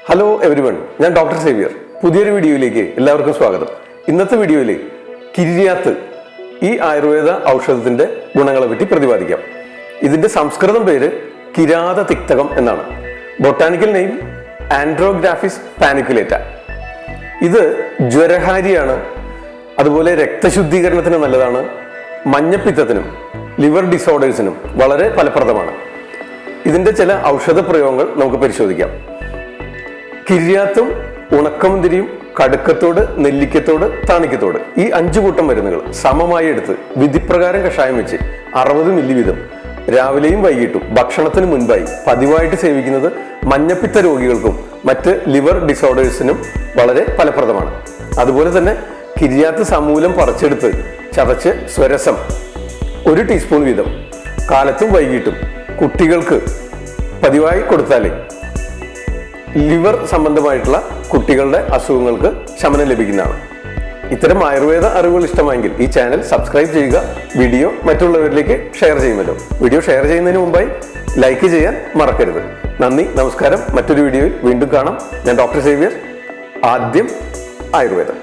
Hello everyone, ഞാൻ doctor Xavier. പുതിയൊരു വീഡിയോയിലേക്ക് എല്ലാവർക്കും സ്വാഗതം. ഇന്നത്തെ വീഡിയോയിൽ കിരിയാത്ത് ഈ ആയുർവേദ ഔഷധത്തിന്റെ ഗുണങ്ങളെ പറ്റി പ്രതിപാദിക്കാം. ഇതിന്റെ സംസ്കൃതം പേര് കിരാത തിക്തകം എന്നാണ്. Botanical name andrographis paniculata. ഇത് ജ്വരഹാരിയാണ്, അതുപോലെ രക്തശുദ്ധീകരണത്തിന് നല്ലതാണ്, മഞ്ഞപ്പിത്തത്തിനും ലിവർ ഡിസോർഡേഴ്സിനും വളരെ ഫലപ്രദമാണ്. ഇതിന്റെ ചില ഔഷധ പ്രയോഗങ്ങൾ നമുക്ക് പരിശോധിക്കാം. കിരിയാത്തും ഉണക്കമുന്തിരിയും കടുക്കത്തോട്, നെല്ലിക്കത്തോട്, താണിക്കത്തോട് ഈ 5 കൂട്ടം മരുന്നുകൾ സമമായി എടുത്ത് വിധിപ്രകാരം കഷായം വെച്ച് 60 മില്ലി വീതം രാവിലെയും വൈകിട്ടും ഭക്ഷണത്തിന് മുൻപായി പതിവായിട്ട് സേവിക്കുന്നത് മഞ്ഞപ്പിത്ത രോഗികൾക്കും മറ്റ് ലിവർ ഡിസോർഡേഴ്സിനും വളരെ ഫലപ്രദമാണ്. അതുപോലെ തന്നെ കിരിയാത്ത് സമൂലം പറിച്ചെടുത്ത് ചതച്ച് സ്വരസം 1 ടീസ്പൂൺ വീതം കാലത്തും വൈകിട്ടും കുട്ടികൾക്ക് പതിവായി കൊടുത്താലേ ലിവർ സംബന്ധമായിട്ടുള്ള കുട്ടികളുടെ അസുഖങ്ങൾക്ക് ശമനം ലഭിക്കുന്നതാണ്. ഇത്തരം ആയുർവേദ അറിവുകൾ ഇഷ്ടമായെങ്കിൽ ഈ ചാനൽ സബ്സ്ക്രൈബ് ചെയ്യുക, വീഡിയോ മറ്റുള്ളവരിലേക്ക് ഷെയർ ചെയ്യുമല്ലോ. വീഡിയോ ഷെയർ ചെയ്യുന്നതിന് മുമ്പായി ലൈക്ക് ചെയ്യാൻ മറക്കരുത്. നന്ദി, നമസ്കാരം. മറ്റൊരു വീഡിയോയിൽ വീണ്ടും കാണാം. ഞാൻ ഡോക്ടർ സേവ്യർ. ആദ്യം ആയുർവേദം.